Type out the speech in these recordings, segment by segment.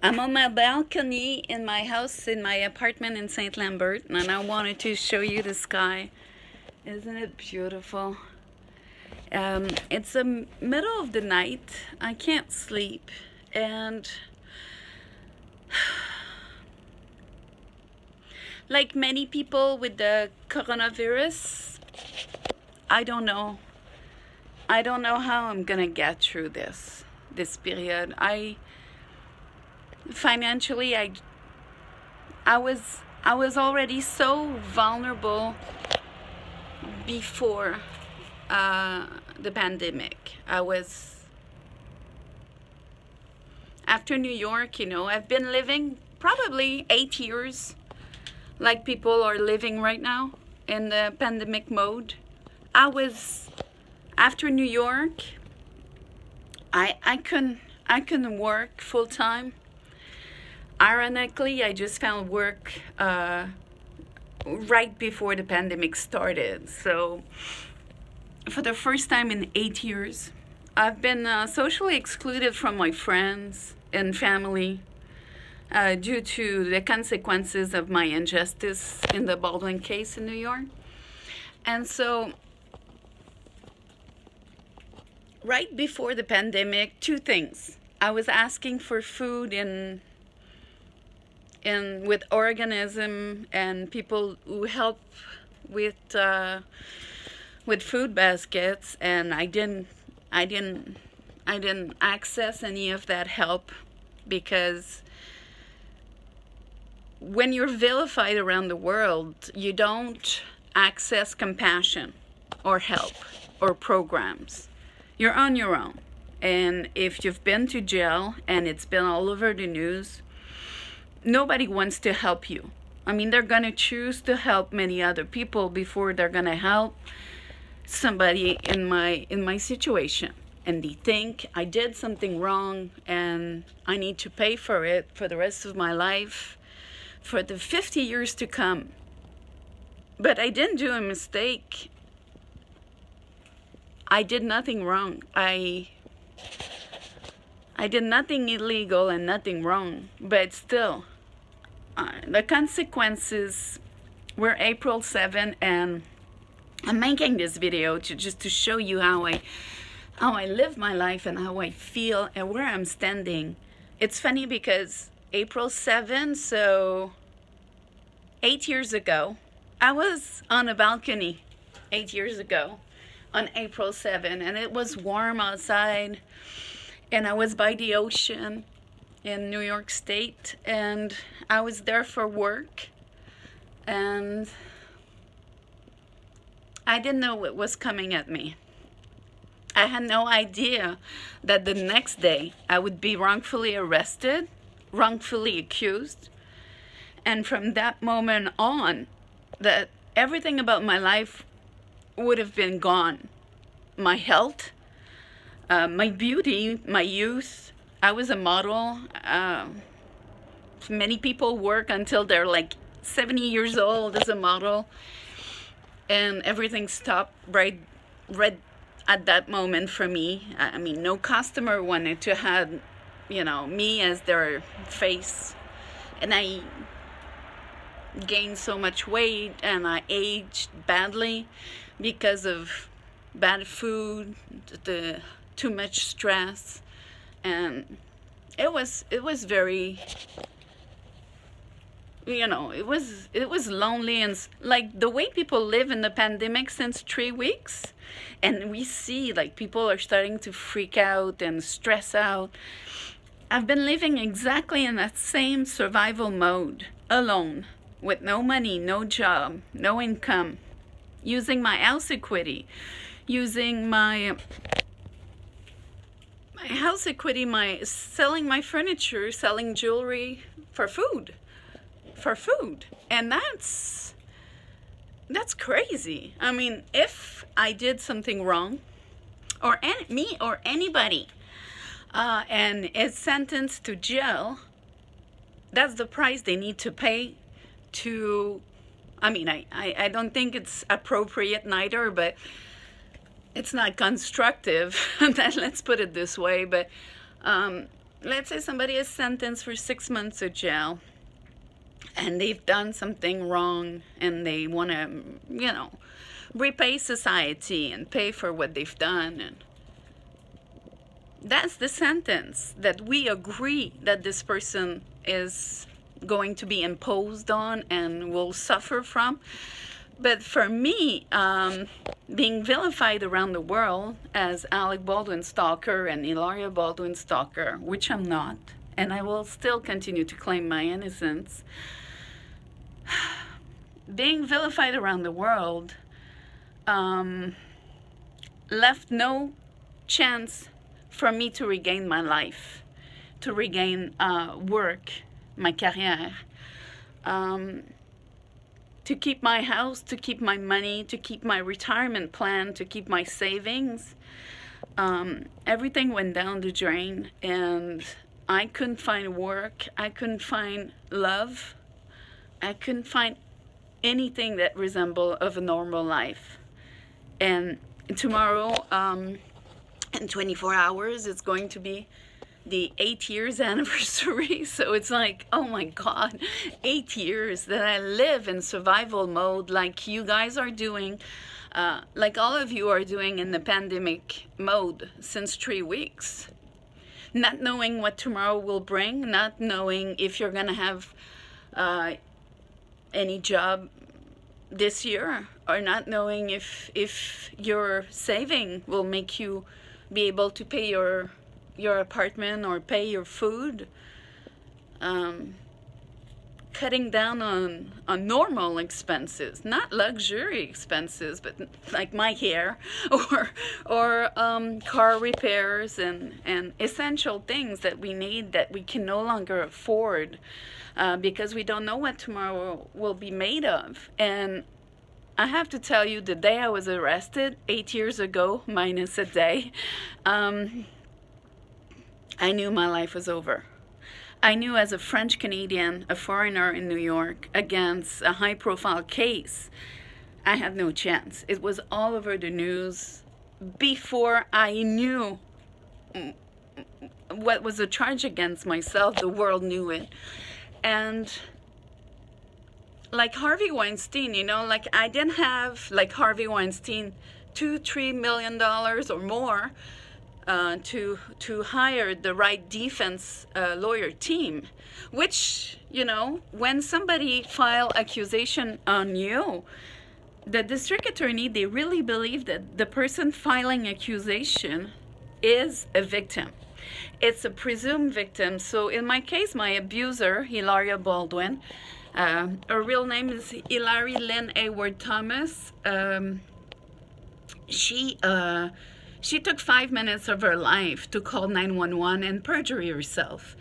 I'm on my balcony in my house, in my apartment in St. Lambert, and I wanted to show you the sky. Isn't it beautiful? It's the middle of the night. I can't sleep, and like many people with the coronavirus, I don't know. I don't know how I'm gonna get through this period. Financially, I was already so vulnerable before the pandemic. I was after New York. I've been living probably 8 years, like people are living right now in the pandemic mode. I was after New York. I couldn't work full time. Ironically, I just found work right before the pandemic started. So, for the first time in 8 years, I've been socially excluded from my friends and family due to the consequences of my injustice in the Baldwin case in New York. And so, right before the pandemic, two things. I was asking for food in with organism and people who help with food baskets, and I didn't access any of that help because when you're vilified around the world, you don't access compassion or help or programs. You're on your own. And if you've been to jail and it's been all over the news, nobody wants to help you. I mean, they're going to choose to help many other people before they're going to help somebody in my situation. And they think I did something wrong and I need to pay for it for the rest of my life, for the 50 years to come. But I didn't do a mistake. I did nothing wrong. I did nothing illegal and nothing wrong, but still, the consequences were April 7, and I'm making this video to show you how I live my life and how I feel and where I'm standing. It's funny because April 7, so 8 years ago, I was on a balcony 8 years ago on April 7, and it was warm outside, and I was by the ocean in New York State, and I was there for work, and I didn't know what was coming at me. I had no idea that the next day I would be wrongfully arrested, wrongfully accused, and from that moment on, that everything about my life would have been gone. My health, my beauty, my youth. I was a model. Many people work until they're like 70 years old as a model, and everything stopped right at that moment for me. I mean, no customer wanted to have, me as their face, and I gained so much weight, and I aged badly because of bad food, the too much stress, and it was very, it was lonely, and like the way people live in the pandemic since 3 weeks, and we see like people are starting to freak out and stress out. I've been living exactly in that same survival mode, alone, with no money, no job, no income, using my house equity, using my house equity, selling my furniture, selling jewelry for food, and that's crazy. I mean, if I did something wrong, or me or anybody, and is sentenced to jail, that's the price they need to pay to. I mean, I don't think it's appropriate neither, but it's not constructive. Let's put it this way. But let's say somebody is sentenced for 6 months of jail, and they've done something wrong, and they want to, repay society and pay for what they've done. And that's the sentence that we agree that this person is going to be imposed on and will suffer from. But for me, being vilified around the world as Alec Baldwin stalker and Hilaria Baldwin stalker, which I'm not, and I will still continue to claim my innocence, being vilified around the world left no chance for me to regain my life, to regain work, my career, to keep my house, to keep my money, to keep my retirement plan, to keep my savings. Everything went down the drain, and I couldn't find work. I couldn't find love. I couldn't find anything that resembled of a normal life. And tomorrow, in 24 hours, it's going to be the 8 years anniversary. So it's like, oh my God, 8 years that I live in survival mode, like you guys are doing, like all of you are doing in the pandemic mode since 3 weeks. Not knowing what tomorrow will bring, not knowing if you're gonna have any job this year, or not knowing if your saving will make you be able to pay your apartment or pay your food. Cutting down on normal expenses, not luxury expenses, but like my hair or car repairs and essential things that we need that we can no longer afford because we don't know what tomorrow will be made of. And I have to tell you, the day I was arrested 8 years ago, minus a day, I knew my life was over. I knew as a French Canadian, a foreigner in New York, against a high profile case, I had no chance. It was all over the news before I knew what was the charge against myself. The world knew it. And like Harvey Weinstein, like I didn't have, like Harvey Weinstein, $2-3 million or more to hire the right defense lawyer team, which, when somebody file accusation on you, the district attorney, they really believe that the person filing accusation is a victim. It's a presumed victim. So in my case, my abuser, Hilaria Baldwin, her real name is Hilary Lynn Hayward Thomas. She took 5 minutes of her life to call 911 and perjure herself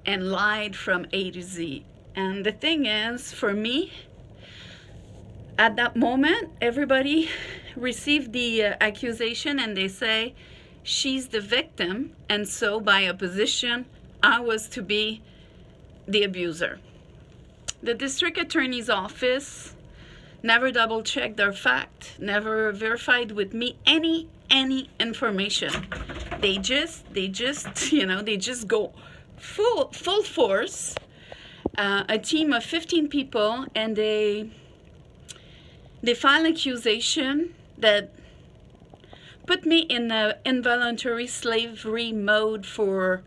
and lied from A to Z. And the thing is, for me, at that moment, everybody received the accusation and they say, she's the victim, and so by opposition, I was to be the abuser. The district attorney's office never double-checked their fact, never verified with me any information. They just go full force, a team of 15 people, and they file accusation that put me in the involuntary slavery mode for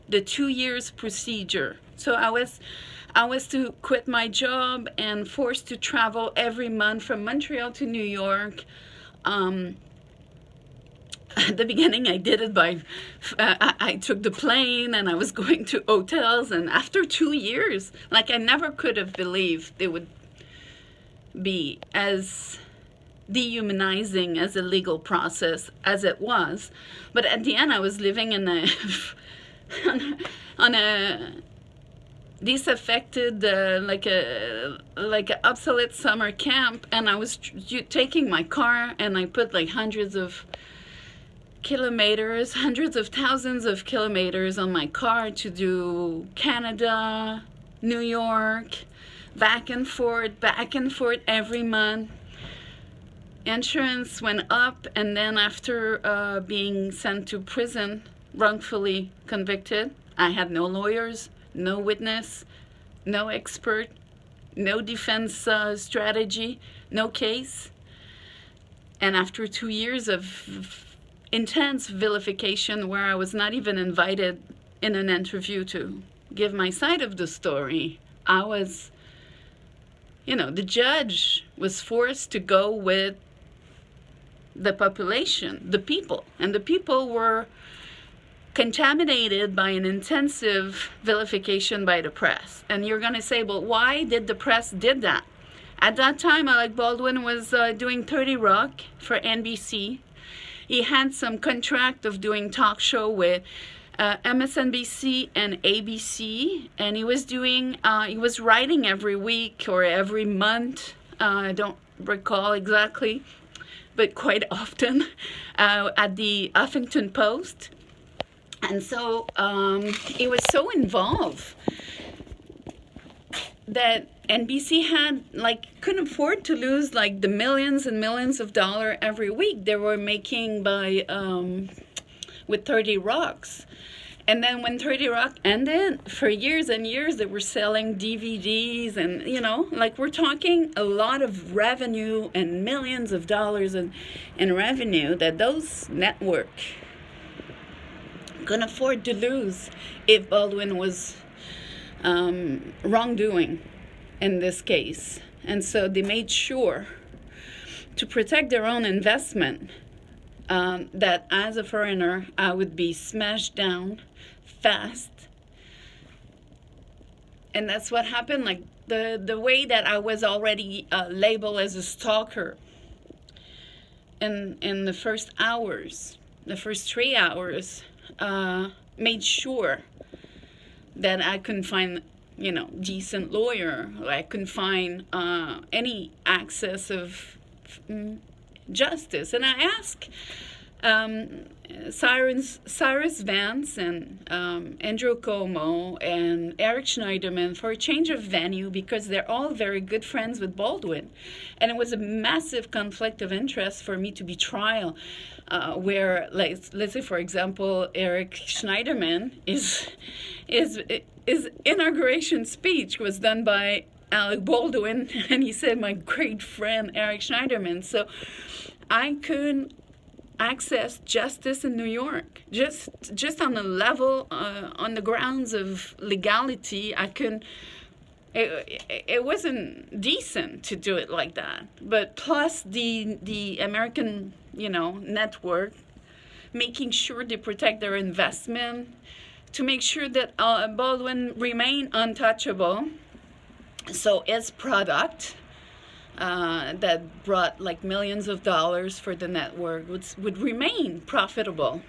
the 2 years procedure. So I was to quit my job and forced to travel every month from Montreal to New York. At the beginning, I did it by, I took the plane and I was going to hotels. And after 2 years, like I never could have believed it would be as dehumanizing as a legal process as it was. But at the end, I was living in on a disaffected, like a obsolete summer camp, and I was taking my car and I put like hundreds of thousands of kilometers on my car to do Canada, New York, back and forth every month. Insurance went up, and then after being sent to prison, wrongfully convicted, I had no lawyers, no witness, no expert, no defense strategy, no case. And after 2 years of intense vilification, where I was not even invited in an interview to give my side of the story, I was, the judge was forced to go with the population, the people. And the people were contaminated by an intensive vilification by the press. And you're going to say, well, why did the press did that? At that time, Alec Baldwin was doing 30 Rock for NBC. He had some contract of doing talk show with MSNBC and ABC, and he was writing every week or every month. I don't recall exactly, but quite often at the Huffington Post. And so he was so involved that NBC couldn't afford to lose the millions and millions of dollars every week they were making with 30 Rocks. And then when 30 Rock ended, for years and years, they were selling DVDs and, we're talking a lot of revenue and millions of dollars in revenue that those networks couldn't afford to lose if Baldwin was wrongdoing in this case. And so they made sure to protect their own investment that as a foreigner, I would be smashed down fast. And that's what happened. The way that I was already labeled as a stalker in the first hours, the first 3 hours, made sure that I couldn't find decent lawyer. I couldn't find any access of justice. And I asked Cyrus Vance and Andrew Cuomo and Eric Schneiderman for a change of venue because they're all very good friends with Baldwin. And it was a massive conflict of interest for me to be trial where, let's say, for example, Eric Schneiderman his inauguration speech was done by Alec Baldwin, and he said, my great friend Eric Schneiderman. So I couldn't access justice in New York. Just on the level, on the grounds of legality, I couldn't. It wasn't decent to do it like that. But plus the American, network, making sure they protect their investment, to make sure that Baldwin remain untouchable. So his product that brought millions of dollars for the network would remain profitable.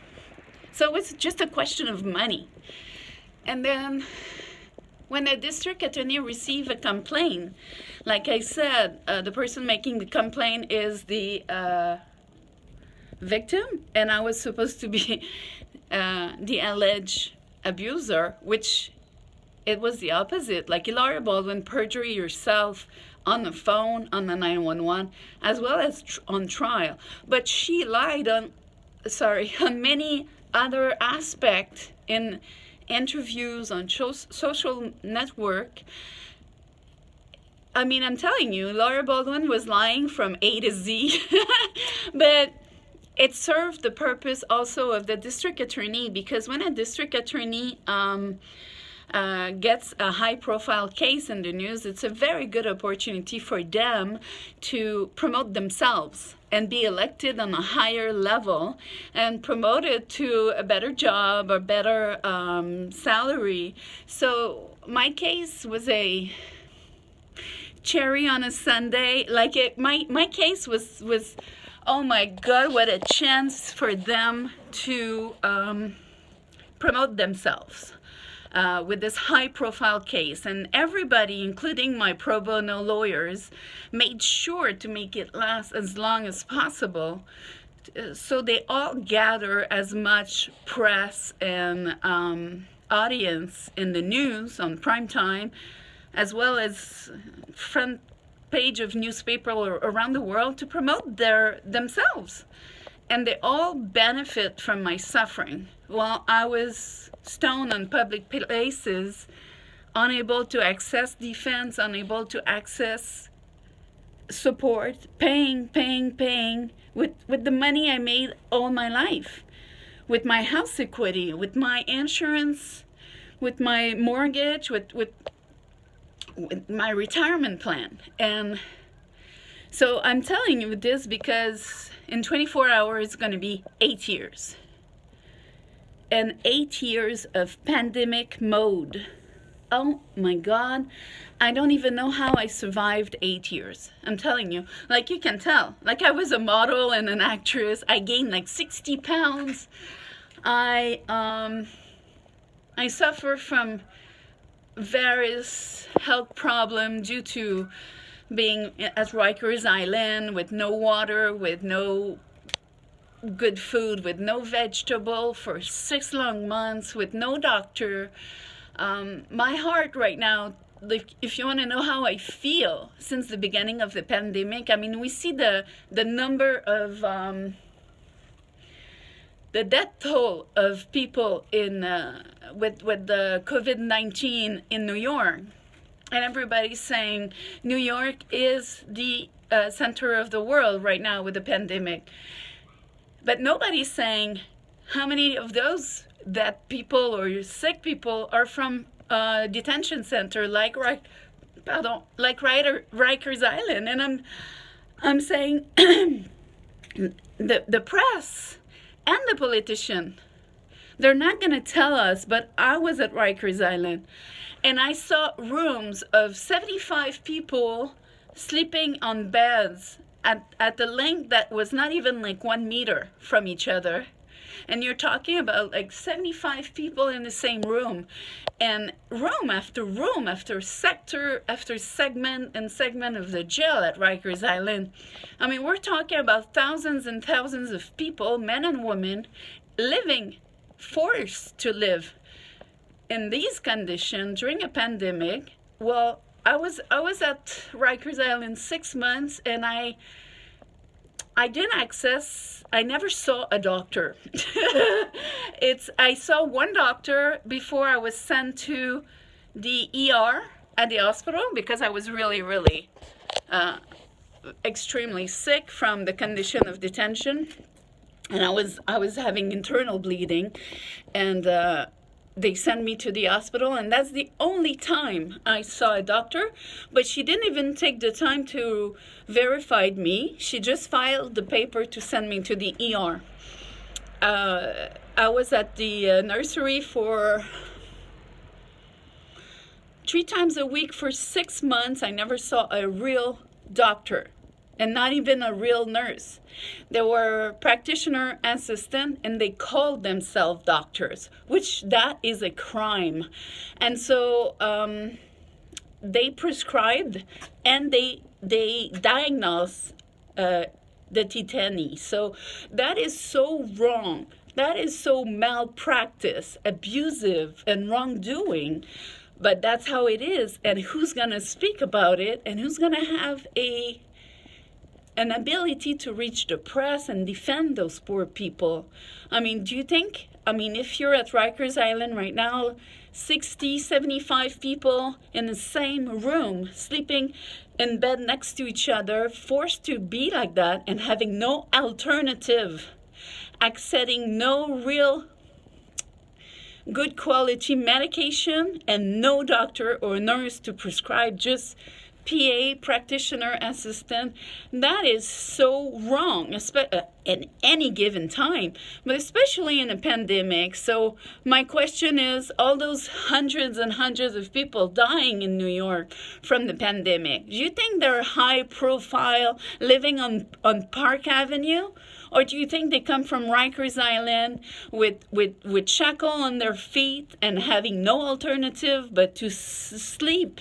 So it's just a question of money. And then when the district attorney received a complaint, like I said, the person making the complaint is the victim, and I was supposed to be the alleged abuser, which it was the opposite. Hilaria Baldwin, perjury yourself on the phone, on the 911, as well as on trial. But she lied on many other aspects in interviews, on social network. I mean, I'm telling you, Hilaria Baldwin was lying from A to Z. But it served the purpose also of the district attorney, because when a district attorney gets a high-profile case in the news, it's a very good opportunity for them to promote themselves and be elected on a higher level and promoted to a better job or better salary. So my case was a cherry on a sundae. My case was oh my God, what a chance for them to promote themselves with this high-profile case. And everybody, including my pro bono lawyers, made sure to make it last as long as possible. So they all gather as much press and audience in the news on prime time, as well as front page of newspaper around the world to promote themselves. And they all benefit from my suffering while I was stoned on public places, unable to access defense, unable to access support, paying with the money I made all my life, with my house equity, with my insurance, with my mortgage, with my retirement plan. And so I'm telling you this because in 24 hours it's going to be 8 years. And 8 years of pandemic mode. Oh my God, I don't even know how I survived 8 years. I'm telling you, like you can tell, like I was a model and an actress. I gained like 60 pounds. I suffer from various health problems due to being at Rikers Island with no water, with no good food, with no vegetable for 6 long months, with no doctor. My heart right now, if you want to know how I feel since the beginning of the pandemic, I mean, we see the number of the death toll of people in with the COVID-19 in New York, and everybody's saying New York is the center of the world right now with the pandemic, but nobody's saying how many of those dead people or sick people are from detention center like Rikers Island. And I'm saying the press and the politician, they're not going to tell us, but I was at Rikers Island and I saw rooms of 75 people sleeping on beds at a length that was not even like 1 meter from each other. And you're talking about like 75 people in the same room, and room after sector after segment and segment of the jail at Rikers Island. I mean, we're talking about thousands and thousands of people, men and women, living, forced to live in these conditions during a pandemic. Well, I was at Rikers Island 6 months, and I never saw a doctor. I saw one doctor before I was sent to the ER at the hospital because I was really, really extremely sick from the condition of detention. And I was having internal bleeding, and they sent me to the hospital, and that's the only time I saw a doctor. But she didn't even take the time to verify me. She just filed the paper to send me to the ER. I was at the nursery for 3 times a week for 6 months. I never saw a real doctor, and not even a real nurse. They were practitioner assistant, and they called themselves doctors, which that is a crime. And so they prescribed and they diagnosed the tetany. So that is so wrong. That is so malpractice, abusive, and wrongdoing. But that's how it is. And who's going to speak about it? And who's going to have an ability to reach the press and defend those poor people? I mean, do you think, if you're at Rikers Island right now, 60, 75 people in the same room, sleeping in bed next to each other, forced to be like that and having no alternative, accessing no real good quality medication and no doctor or nurse to prescribe, just PA, practitioner assistant. That is so wrong in any given time, but especially in a pandemic. So my question is, all those hundreds and hundreds of people dying in New York from the pandemic, do you think they're high profile, living on Park Avenue? Or do you think they come from Rikers Island with shackle on their feet and having no alternative but to sleep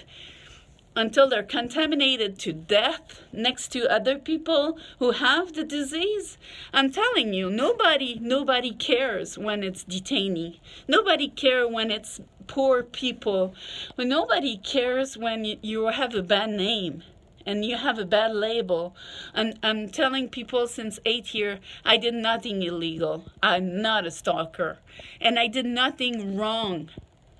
until they're contaminated to death next to other people who have the disease? I'm telling you, nobody cares when it's detainee. Nobody cares when it's poor people. Nobody cares when you have a bad name and you have a bad label. I'm telling people since 8 years, I did nothing illegal. I'm not a stalker. And I did nothing wrong.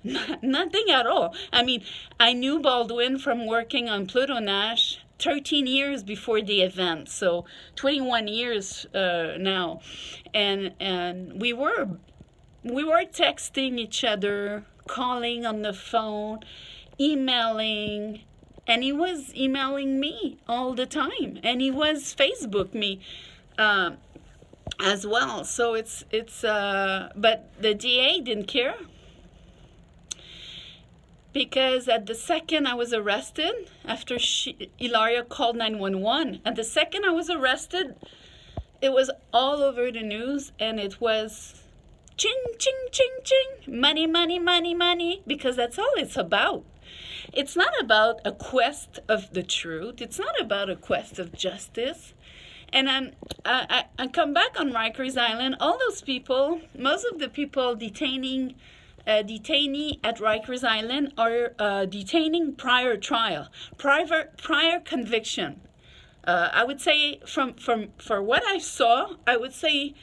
Nothing at all. I mean, I knew Baldwin from working on Pluto Nash 13 years before the event, so 21 years now. And we were texting each other, calling on the phone, emailing, and he was emailing me all the time, and he was Facebook me as well. So it's but the DA didn't care, because at the second I was arrested, after Hilaria called 911, at the second I was arrested, it was all over the news, and it was ching, ching, ching, ching, money, money, money, money, because that's all it's about. It's not about a quest of the truth. It's not about a quest of justice. And I come back on Rikers Island. All those people, most of the people detainee at Rikers Island are detaining prior trial, prior conviction. I would say for what I saw, I would say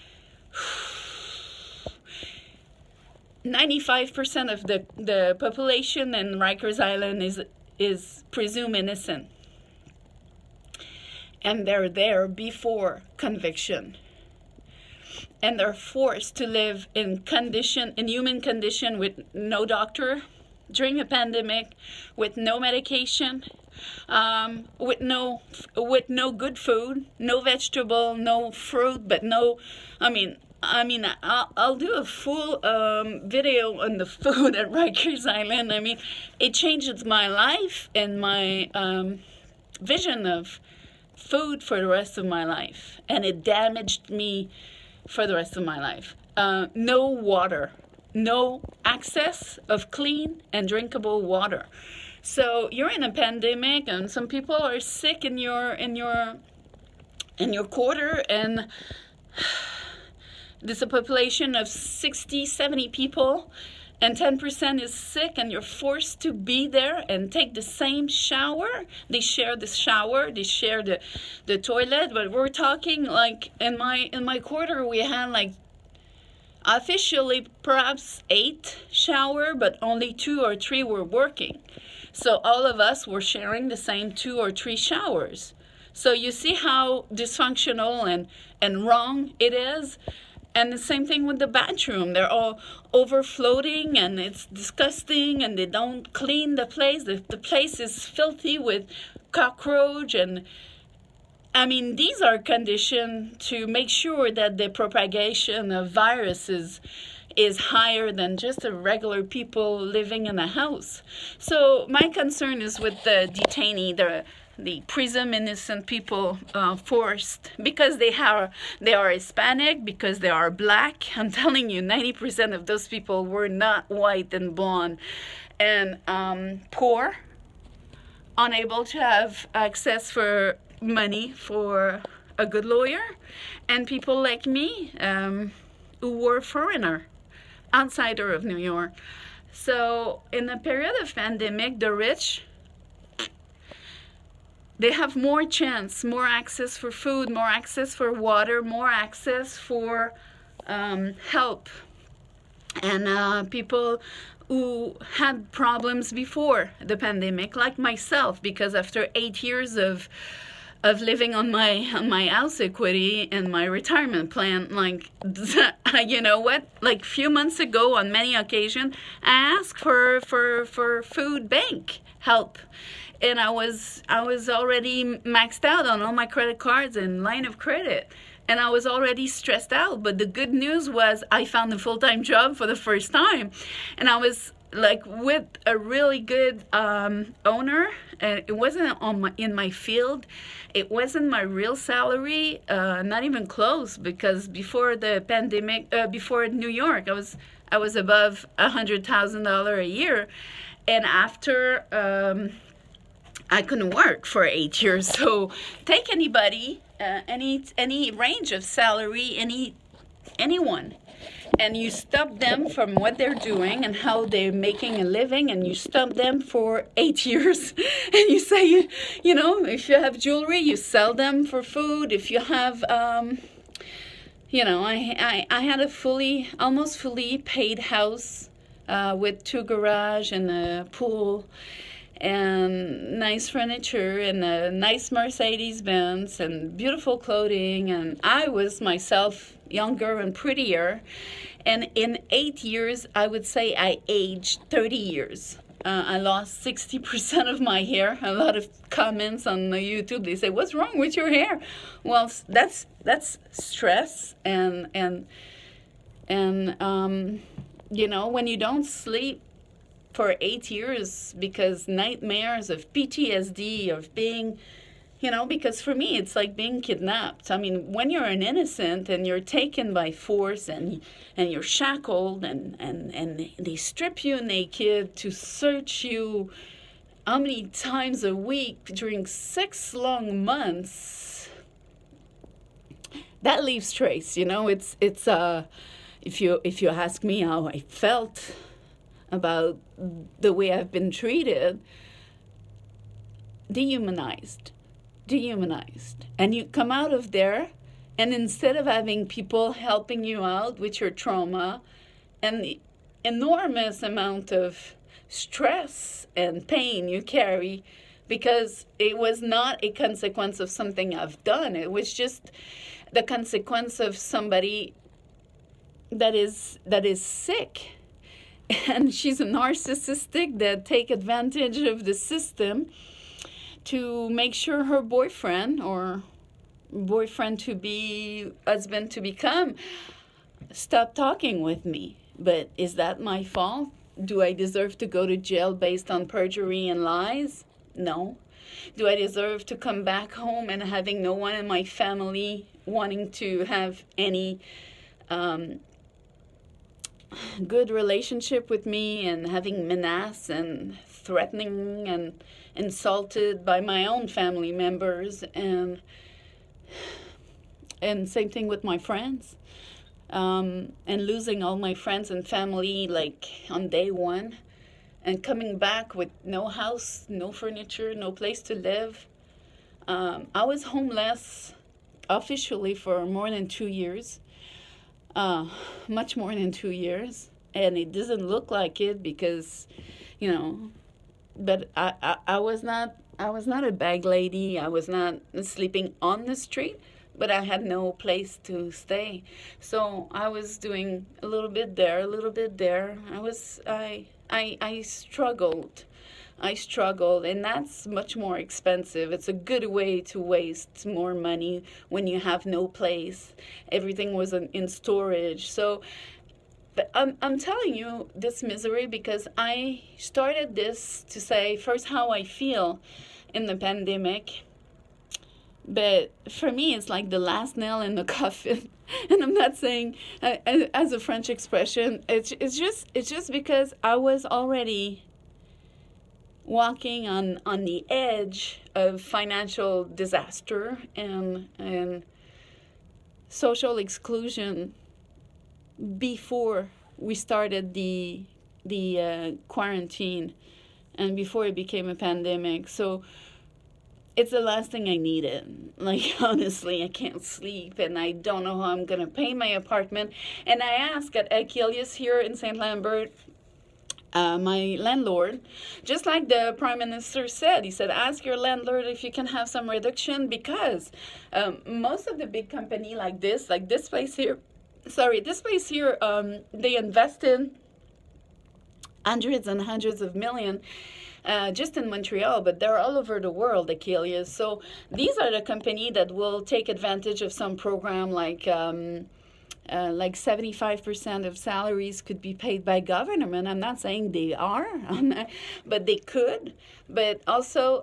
95% of the population in Rikers Island is presumed innocent, and they're there before conviction. And they're forced to live in human condition, with no doctor during a pandemic, with no medication, with no good food, no vegetable, no fruit, but no. I'll do a full video on the food at Rikers Island. I mean, it changed my life and my vision of food for the rest of my life, and it damaged me for the rest of my life. No water, no access of clean and drinkable water. So you're in a pandemic, and some people are sick in your quarter, and there's a population of 60, 70 people, and 10% is sick, and you're forced to be there and take the same shower. They share the shower, they share the toilet, but we're talking like in my quarter we had like officially perhaps 8 shower, but only 2 or 3 were working. So all of us were sharing the same 2 or 3 showers. So you see how dysfunctional and wrong it is. And the same thing with the bathroom. They're all overflowing, and it's disgusting, and they don't clean the place. The place is filthy with cockroach. And I mean, these are conditions to make sure that the propagation of viruses is higher than just a regular people living in a house. So my concern is with the detainee, the presumed innocent people forced, because they are Hispanic, because they are black. I'm telling you, 90% of those people were not white and blonde, and poor, unable to have access for money for a good lawyer, and people like me who were foreigner, outsider of New York. So in the period of pandemic, the rich, they have more chance, more access for food, more access for water, more access for help. And people who had problems before the pandemic, like myself, because after 8 years of living on my house equity and my retirement plan, like, you know what? Like, few months ago, on many occasions, I asked for food bank help. And I was already maxed out on all my credit cards and line of credit. And I was already stressed out. But the good news was I found a full-time job for the first time. And I was like with a really good owner. And it wasn't in my field. It wasn't my real salary, not even close, because before the pandemic, before New York, I was above $100,000 a year. And after I couldn't work for 8 years. So take anybody, any range of salary, anyone. and you stop them from what they're doing and how they're making a living, and you stop them for 8 years. And you say, you know, if you have jewelry, you sell them for food. If you have, you know, I had a almost fully paid house with 2 garage and a pool and nice furniture and a nice Mercedes Benz and beautiful clothing, and I was myself younger and prettier. And in 8 years, I would say I aged 30 years. I lost 60% of my hair. A lot of comments on the YouTube, they say, "What's wrong with your hair?" Well, that's stress and you know, when you don't sleep for 8 years because nightmares of PTSD, of being, you know, because for me it's like being kidnapped. I mean, when you're an innocent and you're taken by force and you're shackled and they strip you naked to search you how many times a week during 6 long months, that leaves trace, you know. It's if you ask me how I felt about the way I've been treated, dehumanized. And you come out of there, and instead of having people helping you out with your trauma and the enormous amount of stress and pain you carry, because it was not a consequence of something I've done, it was just the consequence of somebody that is sick. And she's a narcissistic that take advantage of the system to make sure her boyfriend or boyfriend to be, husband to become, stop talking with me. But is that my fault? Do I deserve to go to jail based on perjury and lies? No. Do I deserve to come back home and having no one in my family wanting to have any good relationship with me and having menaced and threatening and insulted by my own family members, and same thing with my friends, and losing all my friends and family like on day one, and coming back with no house, no furniture, no place to live. I was homeless officially for more than 2 years. Much more than 2 years, and it doesn't look like it because, you know, but I was not a bag lady. I was not sleeping on the street, but I had no place to stay. So I was doing a little bit there, a little bit there. I struggled. I struggled, and that's much more expensive. It's a good way to waste more money when you have no place. Everything was in storage. So, but I'm telling you this misery because I started this to say first how I feel in the pandemic. But for me, it's like the last nail in the coffin. And I'm not saying as a French expression. It's just because I was already walking on the edge of financial disaster and social exclusion before we started the quarantine and before it became a pandemic. So it's the last thing I needed. Like, honestly, I can't sleep and I don't know how I'm going to pay my apartment. And I asked at 8years here in St. Lambert, my landlord, just like the Prime Minister said, he said, ask your landlord if you can have some reduction, because most of the big company like this place here, they invested hundreds and hundreds of millions just in Montreal, but they're all over the world, the Achilles. So these are the company that will take advantage of some program like 75% of salaries could be paid by government. I'm not saying they are, but they could. But also,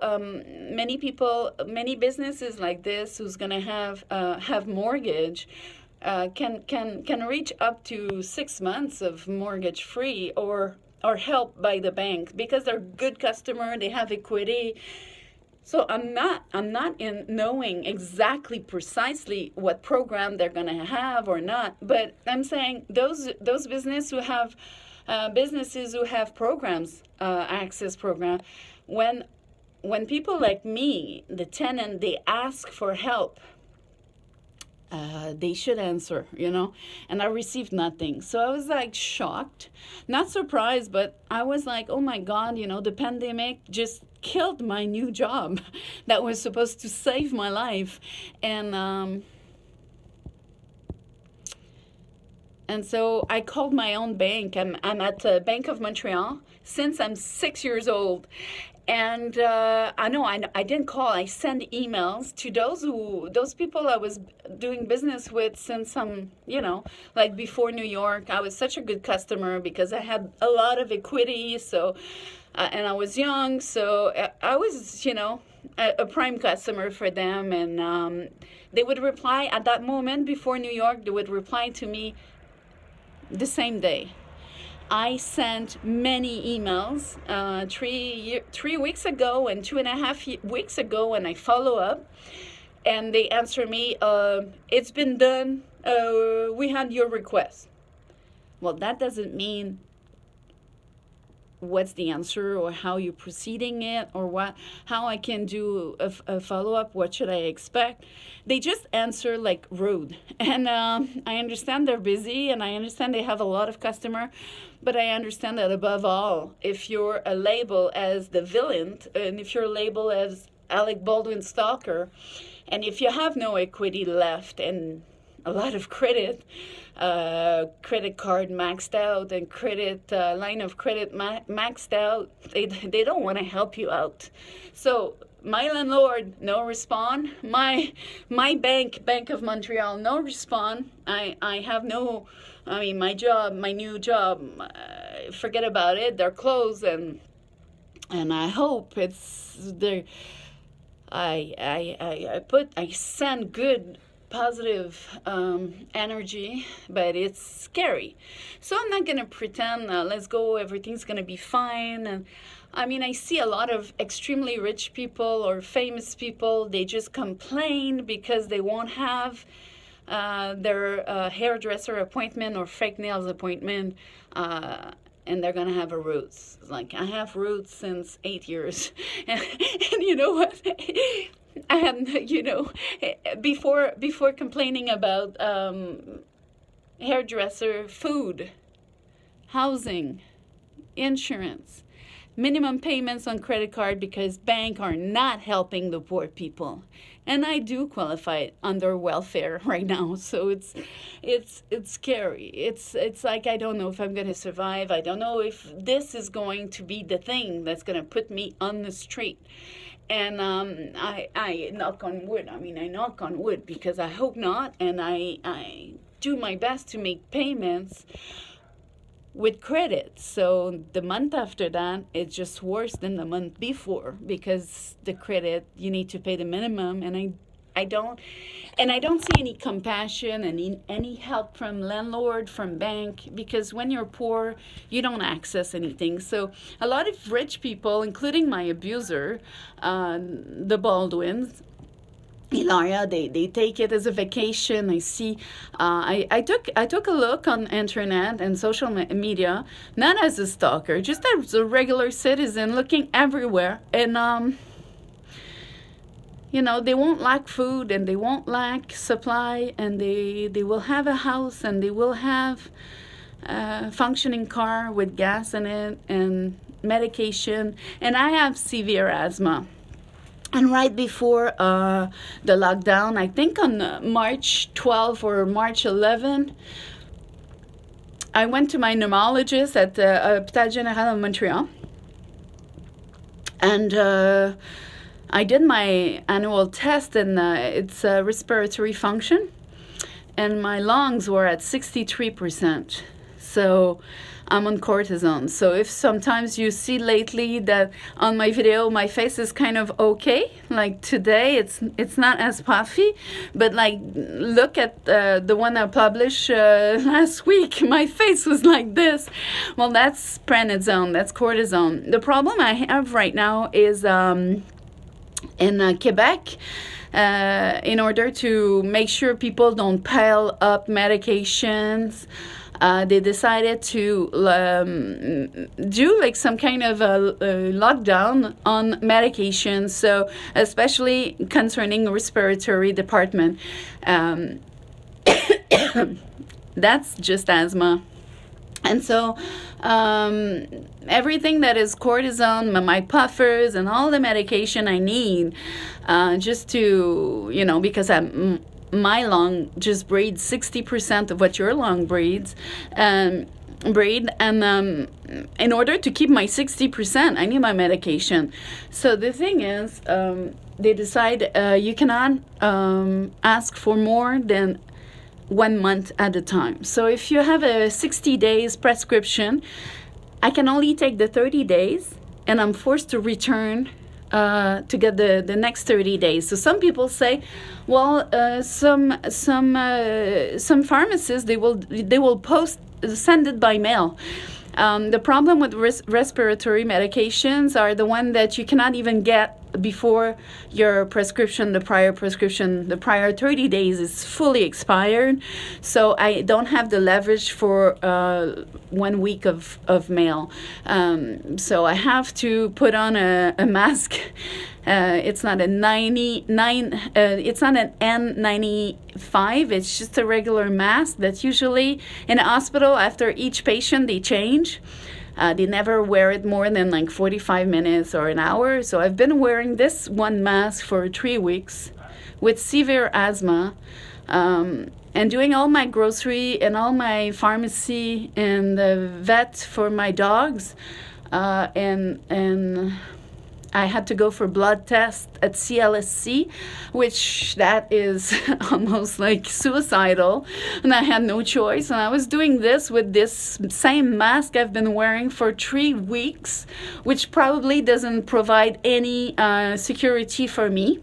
many businesses like this who's going to have mortgage can reach up to 6 months of mortgage free or help by the bank because they're good customer. They have equity. So I'm not in knowing exactly precisely what program they're going to have or not, but I'm saying those businesses who have programs, access program, when people like me, the tenant, they ask for help, they should answer, And I received nothing. So I was like shocked, not surprised, but I was like, oh my God, the pandemic just killed my new job that was supposed to save my life. And so I called my own bank. I'm at the Bank of Montreal since I'm 6 years old. And I didn't call. I sent emails to those people I was doing business with since like before New York. I was such a good customer because I had a lot of equity. So, and I was young, so I was, a prime customer for them. And they would reply at that moment before New York. They would reply to me the same day. I sent many emails 3 weeks ago and 2.5 weeks ago, and I follow up, and they answer me, it's been done, we had your request. Well, that doesn't mean what's the answer or how you're proceeding it or how I can do a follow-up, what should I expect. They just answer like rude. And I understand they're busy, and I understand they have a lot of customer, but I understand that above all, if you're a label as the villain, and if you're labeled as Alec Baldwin stalker, and if you have no equity left and a lot of credit card maxed out, and credit line of credit maxed out, they don't want to help you out. So my landlord, no respond. My Bank of Montreal, no respond. I have no, my new job, forget about it. They're closed, and I hope it's there. I send good positive energy, but it's scary. So I'm not gonna pretend let's go, everything's gonna be fine. And I see a lot of extremely rich people or famous people, they just complain because they won't have their hairdresser appointment or fake nails appointment, and they're gonna have a roots. Like, I have roots since 8 years. And you know what? I have, before complaining about hairdresser, food, housing, insurance, minimum payments on credit card, because banks are not helping the poor people. And I do qualify under welfare right now, so it's scary. It's like, I don't know if I'm going to survive. I don't know if this is going to be the thing that's going to put me on the street. And I knock on wood. I knock on wood because I hope not, and I do my best to make payments with credit. So the month after that, it's just worse than the month before, because the credit, you need to pay the minimum, and I don't see any compassion and any help from landlord, from bank, because when you're poor, you don't access anything. So a lot of rich people, including my abuser, the Baldwins, Hilaria, they take it as a vacation. I see. I took a look on internet and social media, not as a stalker, just as a regular citizen looking everywhere. And they won't lack food, and they won't lack supply, and they will have a house, and they will have a functioning car with gas in it and medication. And I have severe asthma. And right before the lockdown, I think on March 12 or March 11, I went to my neurologist at the Hôpital Général of Montreal. And I did my annual test, and it's respiratory function. And my lungs were at 63%. So I'm on cortisone. So if sometimes you see lately that on my video my face is kind of okay, like today it's not as puffy, but like look at the one I published last week, my face was like this. Well, that's prednisone, that's cortisone. The problem I have right now is in Quebec, in order to make sure people don't pile up medications. They decided to do like some kind of a lockdown on medications, so especially concerning respiratory department. That's just asthma. And so everything that is cortisone, my puffers, and all the medication I need, just to, because my lung just breathes 60% of what your lung breathes. Breathe, and in order to keep my 60%, I need my medication. So the thing is, they decide you cannot ask for more than 1 month at a time. So if you have a 60 days prescription, I can only take the 30 days, and I'm forced to return to get the next 30 days. So some people say, well, some pharmacists, they will send it by mail. The problem with respiratory medications are the one that you cannot even get before your prescription, the prior 30 days is fully expired. So I don't have the leverage for 1 week of mail. So I have to put on a mask. It's not a 99. It's not an N95. It's just a regular mask that usually in a hospital after each patient they change. They never wear it more than like 45 minutes or an hour. So I've been wearing this one mask for 3 weeks with severe asthma, and doing all my grocery and all my pharmacy and the vet for my dogs, and I had to go for blood test at CLSC, which that is almost like suicidal, and I had no choice. And I was doing this with this same mask I've been wearing for 3 weeks, which probably doesn't provide any security for me.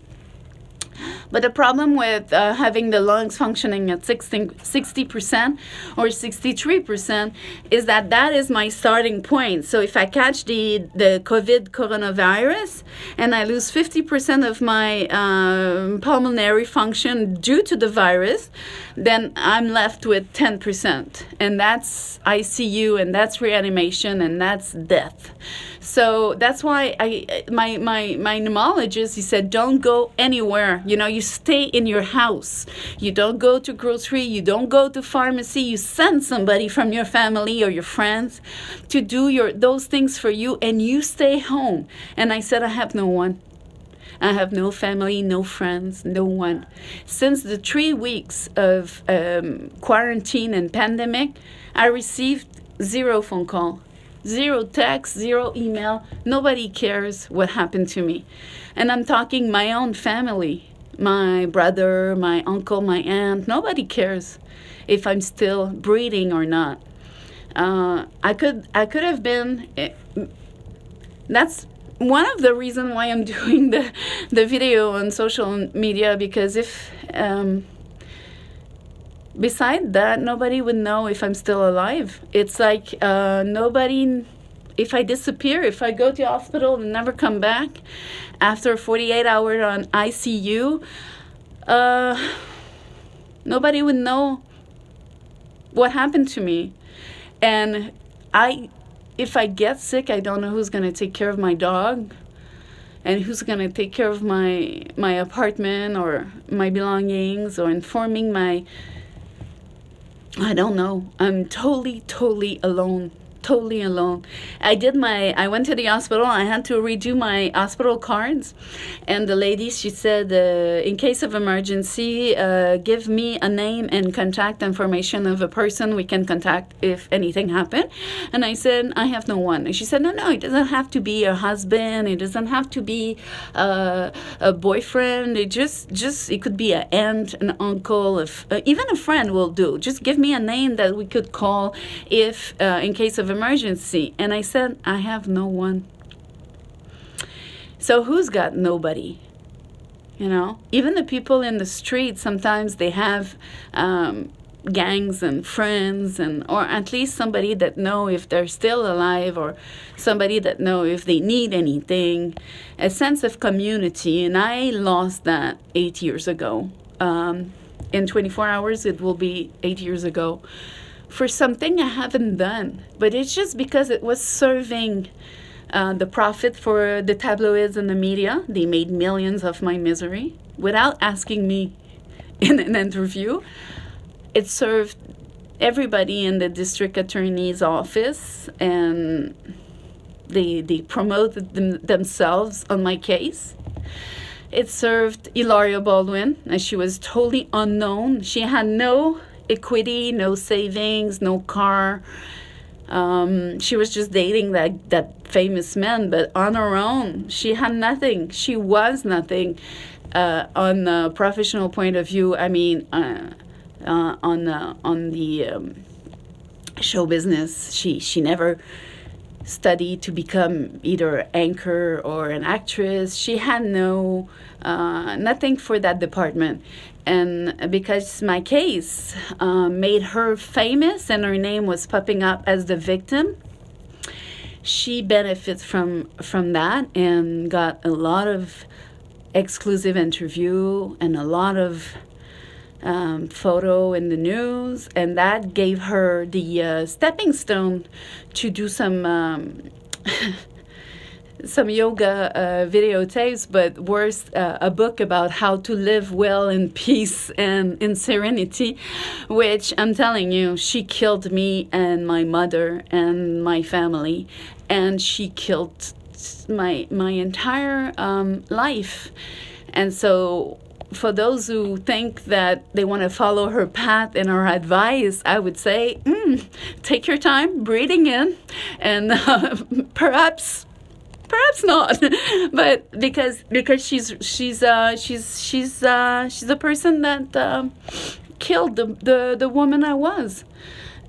But the problem with having the lungs functioning at 60% or 63% is that is my starting point. So if I catch the COVID coronavirus and I lose 50% of my pulmonary function due to the virus, then I'm left with 10%. And that's ICU, and that's reanimation, and that's death. So that's why my pneumologist, he said, don't go anywhere. You stay in your house. You don't go to grocery. You don't go to pharmacy. You send somebody from your family or your friends to do those things for you, and you stay home. And I said, I have no one. I have no family, no friends, no one. Since the 3 weeks of quarantine and pandemic, I received 0 phone call, 0 text, 0 email. Nobody cares what happened to me. And I'm talking my own family, my brother, my uncle, my aunt. Nobody cares if I'm still breathing or not. I could have been. That's one of the reasons why I'm doing the video on social media, because if beside that, nobody would know if I'm still alive. It's like nobody, if I disappear, if I go to the hospital and never come back after 48 hours on ICU, nobody would know what happened to me. And if I get sick, I don't know who's going to take care of my dog, and who's going to take care of my apartment or my belongings, or informing I don't know. I'm totally alone. Totally alone. I went to the hospital. I had to redo my hospital cards. And the lady, she said, in case of emergency, give me a name and contact information of a person we can contact if anything happened. And I said, I have no one. And she said, no, it doesn't have to be a husband. It doesn't have to be a boyfriend. It could be an aunt, an uncle, even a friend will do. Just give me a name that we could call if, in case of emergency. And I said, I have no one. So who's got nobody? Even the people in the street, sometimes they have gangs and friends, and or at least somebody that know if they're still alive, or somebody that know if they need anything, a sense of community. And I lost that 8 years ago. In 24 hours, it will be 8 years ago, for something I haven't done. But it's just because it was serving the profit for the tabloids and the media. They made millions of my misery without asking me in an interview. It served everybody in the district attorney's office, and they promoted themselves on my case. It served Hilaria Baldwin, and she was totally unknown. She had no equity, no savings, no car. She was just dating that famous man, but on her own, she had nothing. She was nothing on a professional point of view. I mean, on the show business, she never studied to become either anchor or an actress. She had nothing for that department. And because my case made her famous and her name was popping up as the victim, she benefits from that and got a lot of exclusive interview and a lot of photo in the news, and that gave her the stepping stone to do some some yoga videotapes, but worse, a book about how to live well in peace and in serenity, which I'm telling you, she killed me and my mother and my family, and she killed my entire life. And so for those who think that they want to follow her path and her advice, I would say, take your time breathing in, and perhaps not, but because she's a person that killed the woman I was.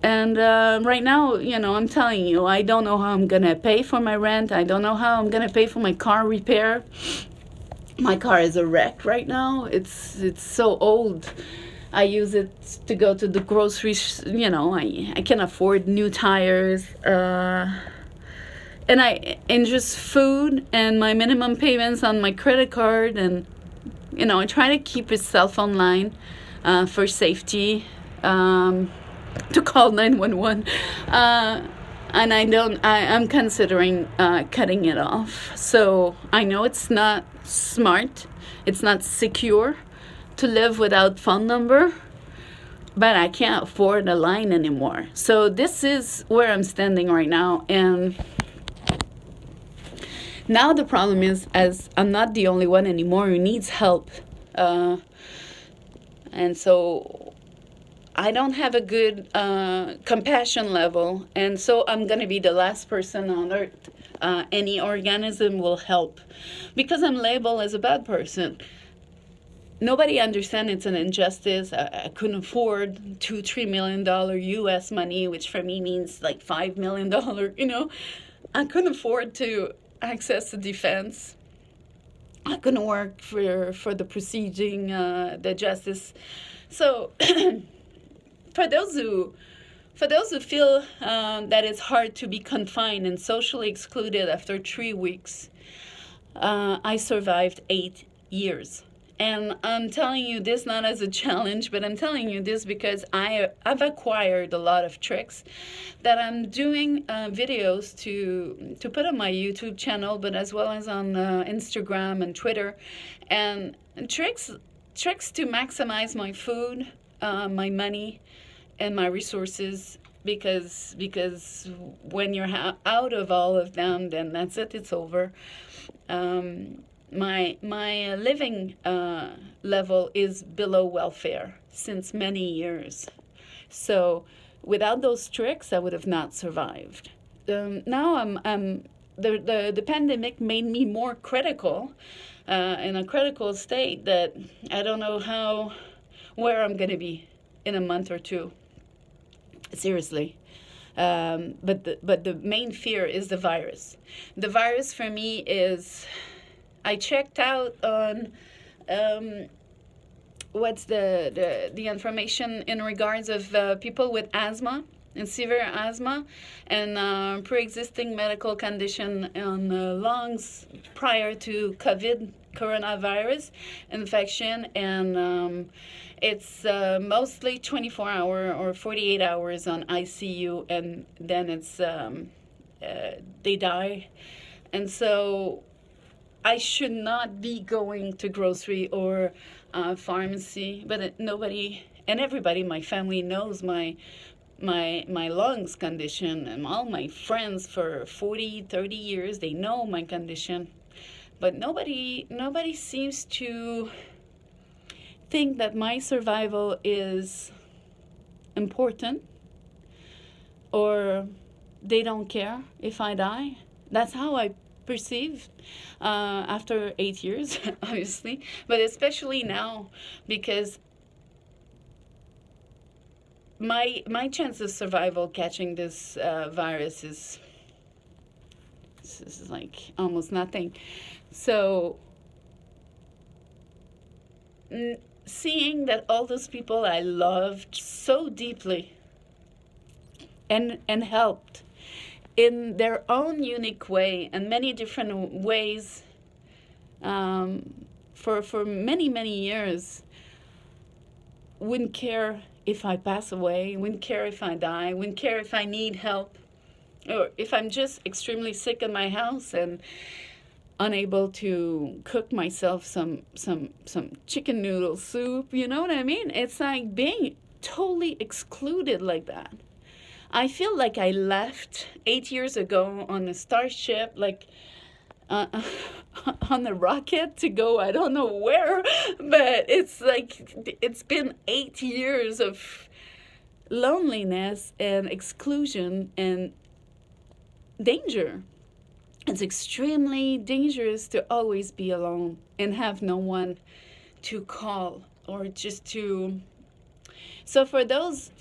And right now, I'm telling you, I don't know how I'm gonna pay for my rent. I don't know how I'm gonna pay for my car repair. My car is a wreck right now. It's so old. I use it to go to the groceries. I can afford new tires. And just food and my minimum payments on my credit card. And, I try to keep a cell phone line for safety, to call 911. And I'm considering cutting it off. So I know it's not smart, it's not secure to live without phone number, but I can't afford a line anymore. So this is where I'm standing right now. And now the problem is, as I'm not the only one anymore who needs help. And so I don't have a good compassion level, and so I'm going to be the last person on earth any organism will help, because I'm labeled as a bad person. Nobody understands it's an injustice. I couldn't afford $2-3 million US money, which for me means like $5 million, I couldn't afford to access the defense. I couldn't work for the proceeding, the justice. So for those who feel that it's hard to be confined and socially excluded after 3 weeks, I survived 8 years. And I'm telling you this not as a challenge, but I'm telling you this because I've acquired a lot of tricks that I'm doing videos to put on my YouTube channel, but as well as on Instagram and Twitter, and tricks to maximize my food, my money, and my resources, because when you're out of all of them, then that's it, it's over. My living level is below welfare since many years. So without those tricks, I would have not survived. Now the pandemic made me more critical, in a critical state that I don't know where I'm going to be in a month or two. Seriously. But the main fear is the virus. The virus for me is, I checked out on what's the information in regards of people with asthma and severe asthma and pre-existing medical condition on lungs prior to coronavirus infection, and it's mostly 24 hour or 48 hours on ICU, and then it's they die. And so I should not be going to grocery or pharmacy, but nobody and everybody in my family knows my lungs condition, and all my friends for 40-30 years, they know my condition. But nobody seems to think that my survival is important, or they don't care if I die. That's how I perceive after 8 years, obviously, but especially now, because my chance of survival catching this virus is like almost nothing. So seeing that all those people I loved so deeply and helped in their own unique way and many different ways for many years wouldn't care if I pass away, wouldn't care if I die, wouldn't care if I need help, or if I'm just extremely sick in my house and unable to cook myself some chicken noodle soup. You know what I mean? It's like being totally excluded like that. I feel like I left 8 years ago on a starship, like on a rocket to go I don't know where, but it's like it's been 8 years of loneliness and exclusion and danger. It's extremely dangerous to always be alone and have no one to call or just to. So for those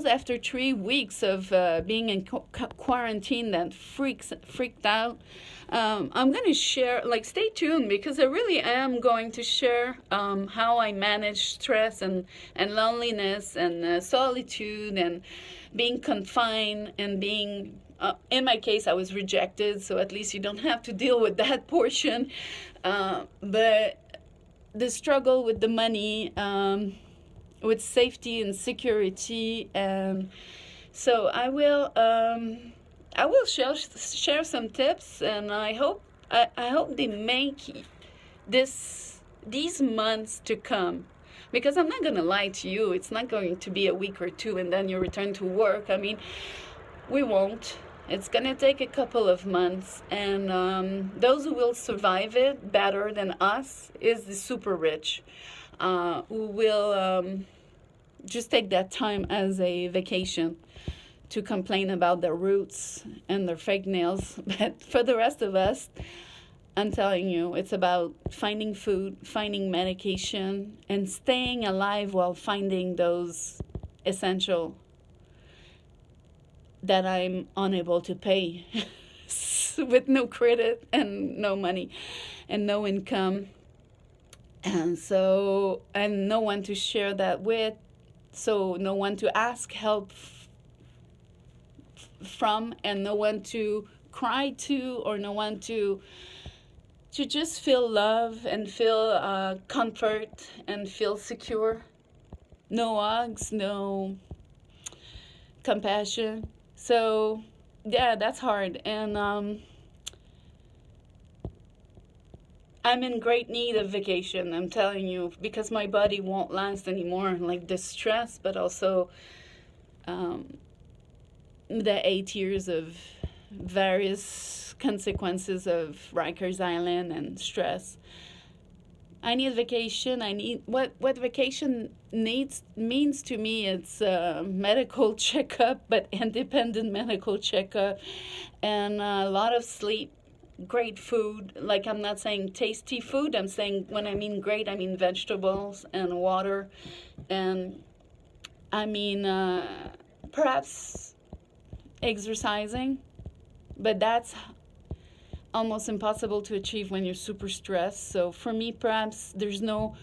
after 3 weeks of being in quarantine that freaked out, I'm gonna share, like, stay tuned, because I really am going to share how I manage stress and loneliness and solitude and being confined and being. In my case, I was rejected, so at least you don't have to deal with that portion. But the struggle with the money, with safety and security, and so I will share some tips, and I hope they make these months to come. Because I'm not gonna lie to you, it's not going to be a week or two and then you return to work. I mean, we won't. It's gonna take a couple of months, and those who will survive it better than us is the super rich, who will just take that time as a vacation to complain about their roots and their fake nails. But for the rest of us, I'm telling you, it's about finding food, finding medication, and staying alive while finding those essential that I'm unable to pay with no credit and no money and no income. And so, and no one to share that with, so no one to ask help from, and no one to cry to, or no one to just feel love and feel comfort and feel secure. No hugs, no compassion. So yeah, that's hard, and I'm in great need of vacation, I'm telling you, because my body won't last anymore, like the stress, but also the 8 years of various consequences of Rikers Island and stress. I need vacation. I need what vacation means to me. It's a medical checkup, but independent medical checkup, and a lot of sleep, great food. Like, I'm not saying tasty food. I'm saying, when I mean great, I mean vegetables and water, and I mean perhaps exercising, but that's almost impossible to achieve when you're super stressed. So for me, perhaps there's no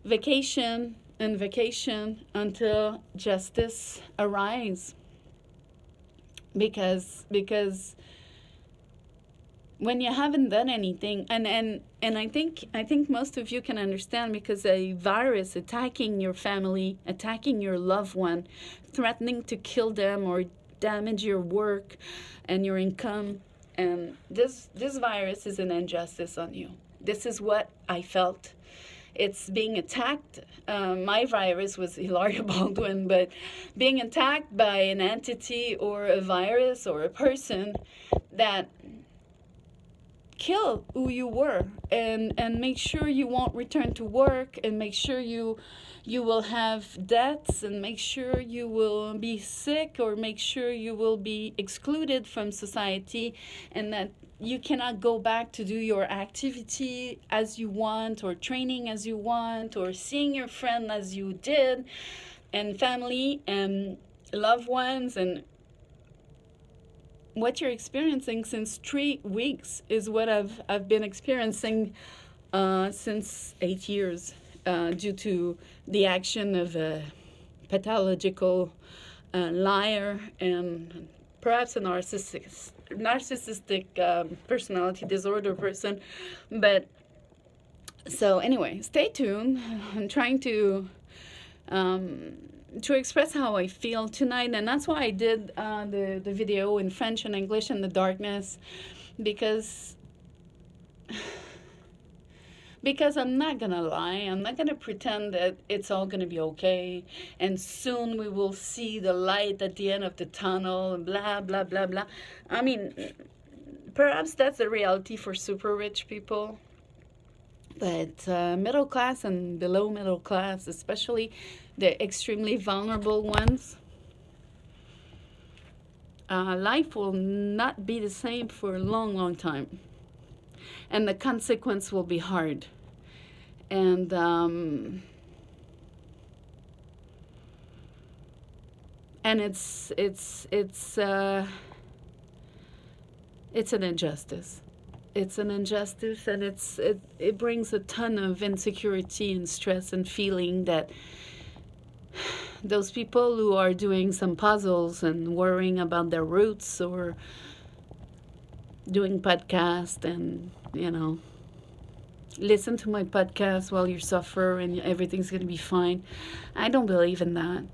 vacation and vacation until justice arrives. Because when you haven't done anything, and I think most of you can understand, because a virus attacking your family, attacking your loved one, threatening to kill them or damage your work and your income, and this virus is an injustice on you. This is what I felt. It's being attacked. My virus was Hilaria Baldwin, but being attacked by an entity or a virus or a person that kill who you were, and make sure you won't return to work, and make sure you will have debts, and make sure you will be sick, or make sure you will be excluded from society, and that you cannot go back to do your activity as you want, or training as you want, or seeing your friend as you did, and family and loved ones. And what you're experiencing since 3 weeks is what I've been experiencing since 8 years, due to the action of a pathological liar and perhaps a narcissistic personality disorder person. But so anyway, stay tuned. I'm trying to express how I feel tonight, and that's why I did the video in French and English in the darkness, because I'm not gonna lie, I'm not gonna pretend that it's all gonna be okay, and soon we will see the light at the end of the tunnel, and blah blah blah blah. I mean, perhaps that's the reality for super rich people, but middle class and below middle class, especially the extremely vulnerable ones, life will not be the same for a long time, and the consequence will be hard. And it's an injustice. It's an injustice, and it brings a ton of insecurity and stress and feeling that those people who are doing some puzzles and worrying about their roots, or doing podcasts and, listen to my podcast while you suffer and everything's going to be fine. I don't believe in that,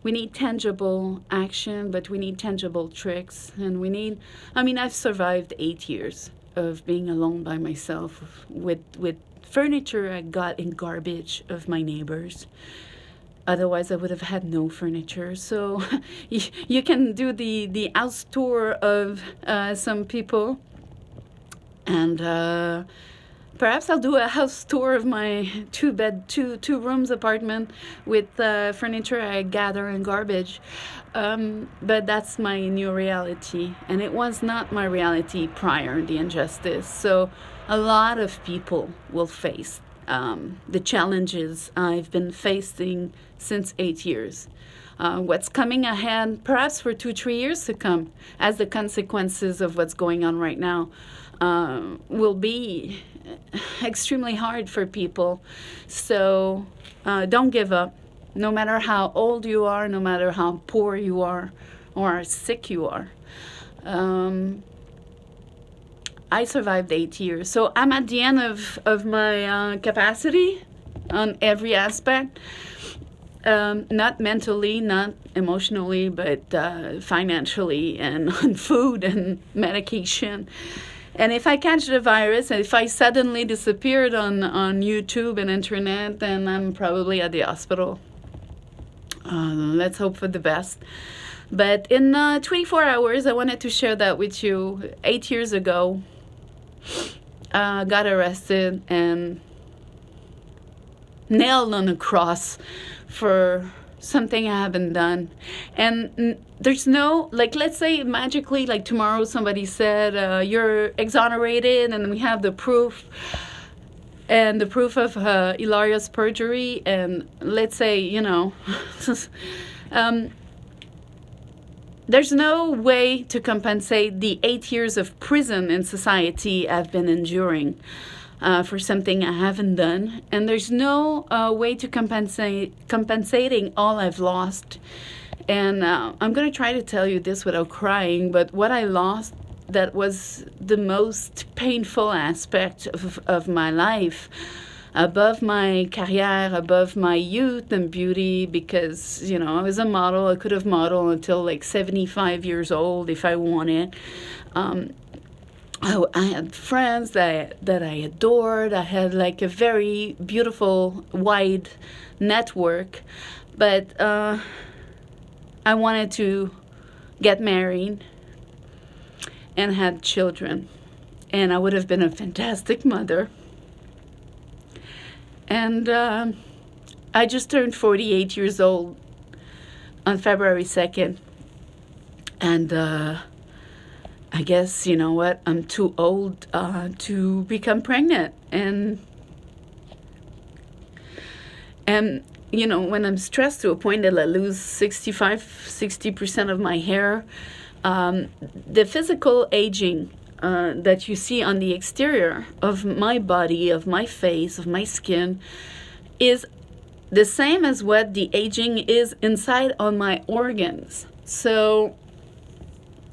We need tangible action, but we need tangible tricks. And I've survived 8 years of being alone by myself with furniture I got in garbage of my neighbors. Otherwise, I would have had no furniture. So you can do the house tour of some people, and perhaps I'll do a house tour of my two rooms apartment with furniture I gather in garbage. But that's my new reality, and it was not my reality prior the injustice. So a lot of people will face the challenges I've been facing since 8 years. What's coming ahead, perhaps for 2-3 years to come, as the consequences of what's going on right now will be extremely hard for people. So don't give up, no matter how old you are, no matter how poor you are or how sick you are. I survived 8 years, so I'm at the end of my capacity on every aspect. Not mentally, not emotionally, but financially, and on food and medication. And if I catch the virus, and if I suddenly disappeared on YouTube and internet, then I'm probably at the hospital. Let's hope for the best. But in 24 hours, I wanted to share that with you. 8 years ago, got arrested and nailed on a cross for something I haven't done. And there's no, let's say magically, tomorrow somebody said, you're exonerated, and we have the proof, and the proof of Hilaria's perjury, and let's say, there's no way to compensate the 8 years of prison in society I've been enduring. for something I haven't done, and there's no way to compensating all I've lost. And I'm going to try to tell you this without crying, but what I lost that was the most painful aspect of my life, above my career, above my youth and beauty, because, you know, I was a model. I could have modeled until like 75 years old if I wanted. I had friends that I adored. I had like a very beautiful, wide network. But I wanted to get married and had children. And I would have been a fantastic mother. And I just turned 48 years old on February 2nd. And I guess, you know what, I'm too old to become pregnant. And, you know, when I'm stressed to a point that I lose 60% of my hair, the physical aging that you see on the exterior of my body, of my face, of my skin, is the same as what the aging is inside on my organs. So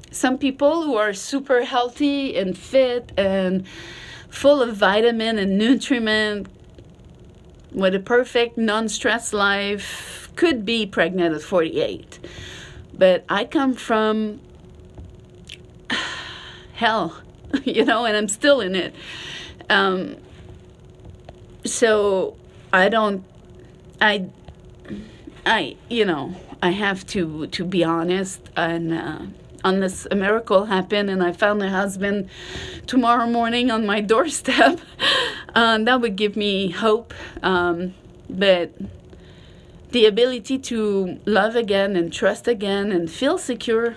some people who are super healthy and fit and full of vitamin and nutriment with a perfect non-stress life could be pregnant at 48. But I come from hell, you know, and I'm still in it. So you know, I have to be honest, and unless a miracle happened and I found a husband tomorrow morning on my doorstep, that would give me hope. But the ability to love again and trust again and feel secure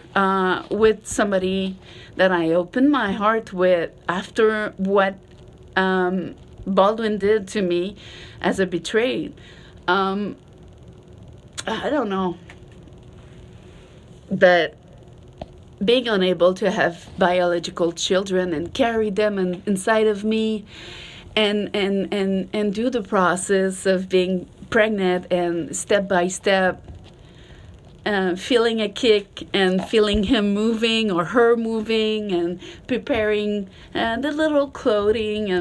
with somebody that I opened my heart with after what Baldwin did to me as a betrayal. I don't know. But being unable to have biological children and carry them inside of me and do the process of being pregnant and step by step feeling a kick and feeling him moving or her moving and preparing the little clothing and